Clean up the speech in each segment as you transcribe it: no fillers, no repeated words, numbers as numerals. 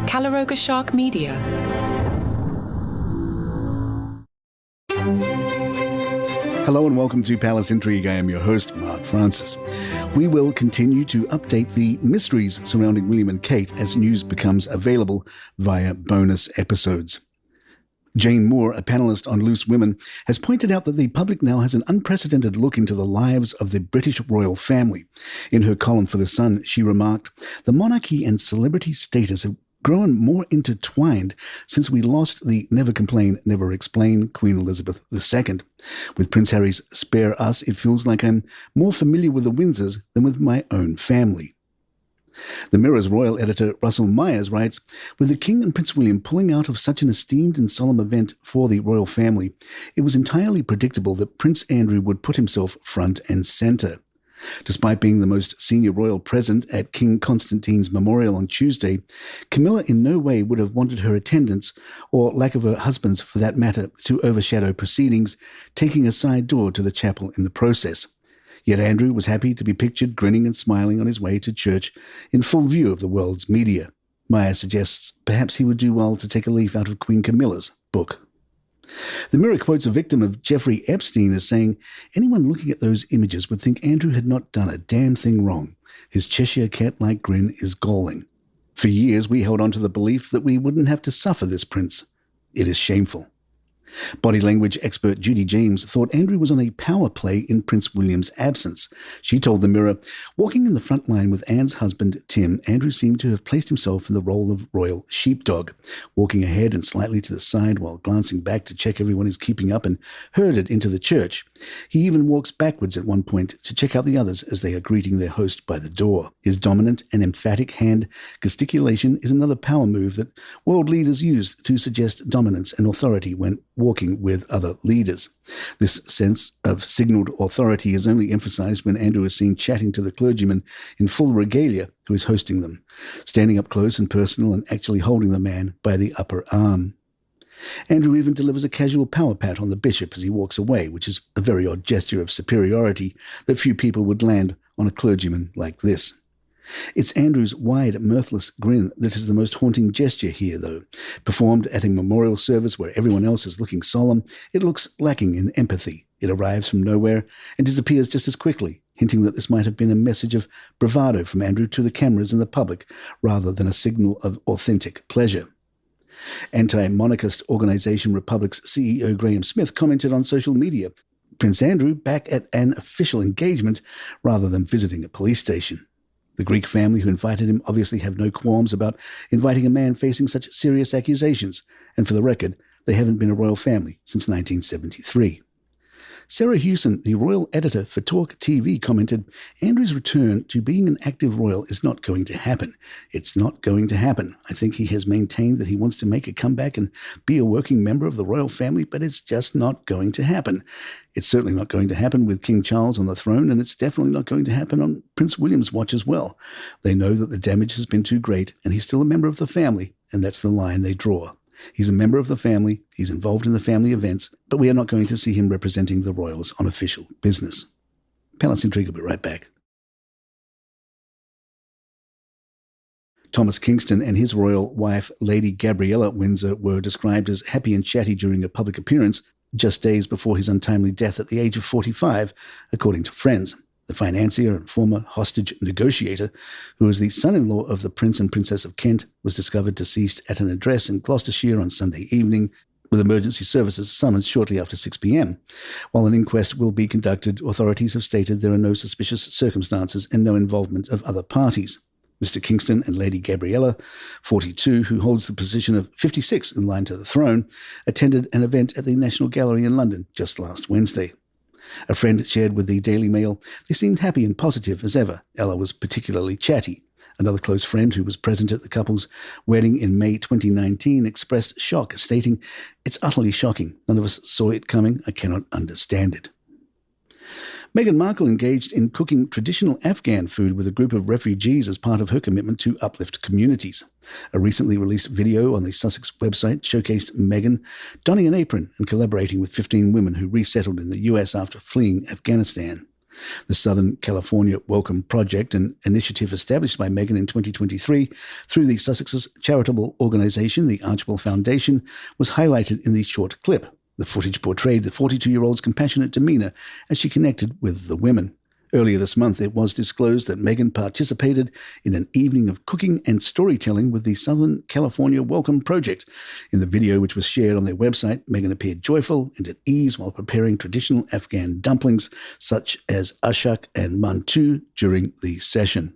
Calaroga Shark Media. Hello and welcome to Palace Intrigue. I am your host, Mark Francis. We will continue to update the mysteries surrounding William and Kate as news becomes available via bonus episodes. Jane Moore, a panellist on Loose Women, has pointed out that the public now has an unprecedented look into the lives of the British royal family. In her column for The Sun, she remarked, "The monarchy and celebrity status have grown more intertwined since we lost the never complain, never explain Queen Elizabeth II. With Prince Harry's Spare Us, it feels like I'm more familiar with the Windsors than with my own family." The Mirror's royal editor Russell Myers writes, "With the King and Prince William pulling out of such an esteemed and solemn event for the royal family, it was entirely predictable that Prince Andrew would put himself front and centre. Despite being the most senior royal present at King Constantine's memorial on Tuesday, Camilla in no way would have wanted her attendance, or lack of her husband's for that matter, to overshadow proceedings, taking a side door to the chapel in the process. Yet Andrew was happy to be pictured grinning and smiling on his way to church in full view of the world's media. Meyer suggests perhaps he would do well to take a leaf out of Queen Camilla's book." The Mirror quotes a victim of Jeffrey Epstein as saying, "Anyone looking at those images would think Andrew had not done a damn thing wrong. His Cheshire cat-like grin is galling. For years we held on to the belief that we wouldn't have to suffer this prince. It is shameful." Body language expert Judy James thought Andrew was on a power play in Prince William's absence. She told The Mirror, "Walking in the front line with Anne's husband, Tim, Andrew seemed to have placed himself in the role of royal sheepdog, walking ahead and slightly to the side while glancing back to check everyone is keeping up and herded into the church. He even walks backwards at one point to check out the others as they are greeting their host by the door. His dominant and emphatic hand gesticulation is another power move that world leaders use to suggest dominance and authority when walking with other leaders. This sense of signalled authority is only emphasised when Andrew is seen chatting to the clergyman in full regalia who is hosting them, standing up close and personal and actually holding the man by the upper arm. Andrew even delivers a casual power pat on the bishop as he walks away, which is a very odd gesture of superiority that few people would land on a clergyman like this. It's Andrew's wide, mirthless grin that is the most haunting gesture here, though. Performed at a memorial service where everyone else is looking solemn, it looks lacking in empathy. It arrives from nowhere and disappears just as quickly, hinting that this might have been a message of bravado from Andrew to the cameras and the public, rather than a signal of authentic pleasure." Anti-monarchist organisation Republic's CEO Graham Smith commented on social media, "Prince Andrew back at an official engagement rather than visiting a police station. The Greek family who invited him obviously have no qualms about inviting a man facing such serious accusations, and for the record, they haven't been a royal family since 1973. Sarah Hewson, the royal editor for Talk TV, commented, "Andrew's return to being an active royal is not going to happen. It's not going to happen. I think he has maintained that he wants to make a comeback and be a working member of the royal family, but it's just not going to happen. It's certainly not going to happen with King Charles on the throne, and it's definitely not going to happen on Prince William's watch as well. They know that the damage has been too great, and he's still a member of the family, and that's the line they draw. He's a member of the family, he's involved in the family events, but we are not going to see him representing the royals on official business." Palace Intrigue will be right back. Thomas Kingston and his royal wife, Lady Gabriella Windsor, were described as happy and chatty during a public appearance just days before his untimely death at the age of 45, according to friends. The financier and former hostage negotiator, who was the son-in-law of the Prince and Princess of Kent, was discovered deceased at an address in Gloucestershire on Sunday evening, with emergency services summoned shortly after 6 p.m. While an inquest will be conducted, authorities have stated there are no suspicious circumstances and no involvement of other parties. Mr. Kingston and Lady Gabriella, 42, who holds the position of 56 in line to the throne, attended an event at the National Gallery in London just last Wednesday. A friend shared with the Daily Mail, "They seemed happy and positive as ever. Ella was particularly chatty." Another close friend who was present at the couple's wedding in May 2019 expressed shock, stating, "It's utterly shocking. None of us saw it coming. I cannot understand it." Meghan Markle engaged in cooking traditional Afghan food with a group of refugees as part of her commitment to uplift communities. A recently released video on the Sussex website showcased Meghan donning an apron and collaborating with 15 women who resettled in the US after fleeing Afghanistan. The Southern California Welcome Project, an initiative established by Meghan in 2023 through the Sussex's charitable organisation, the Archibald Foundation, was highlighted in the short clip. The footage portrayed the 42-year-old's compassionate demeanour as she connected with the women. Earlier this month, it was disclosed that Meghan participated in an evening of cooking and storytelling with the Southern California Welcome Project. In the video, which was shared on their website, Meghan appeared joyful and at ease while preparing traditional Afghan dumplings such as ashak and mantu during the session.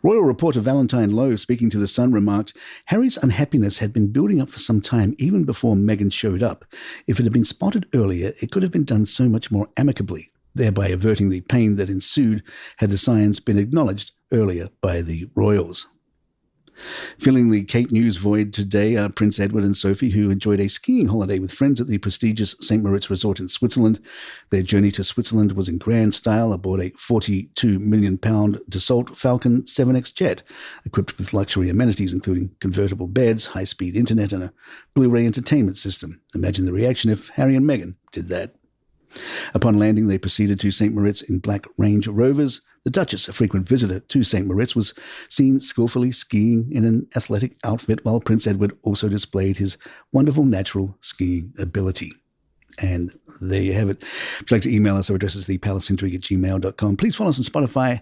Royal reporter Valentine Lowe, speaking to The Sun, remarked, "Harry's unhappiness had been building up for some time even before Meghan showed up. If it had been spotted earlier, it could have been done so much more amicably, thereby averting the pain that ensued had the signs been acknowledged earlier by the royals." Filling the Kate News void today are Prince Edward and Sophie, who enjoyed a skiing holiday with friends at the prestigious St. Moritz Resort in Switzerland. Their journey to Switzerland was in grand style aboard a £42 million Dassault Falcon 7X jet, equipped with luxury amenities including convertible beds, high-speed internet, and a Blu-ray entertainment system. Imagine the reaction if Harry and Meghan did that. Upon landing, they proceeded to St. Moritz in black Range Rovers. The Duchess, a frequent visitor to St. Moritz, was seen skillfully skiing in an athletic outfit, while Prince Edward also displayed his wonderful natural skiing ability. And there you have it. If you'd like to email us, our address is thepalaceintrigue@gmail.com. Please follow us on Spotify,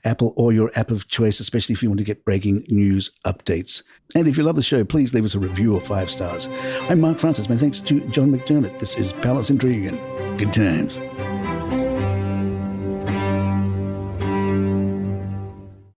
Apple, or your app of choice, especially if you want to get breaking news updates. And if you love the show, please leave us a review of 5 stars. I'm Mark Francis. My thanks to John McDermott. This is Palace Intrigue, and good times.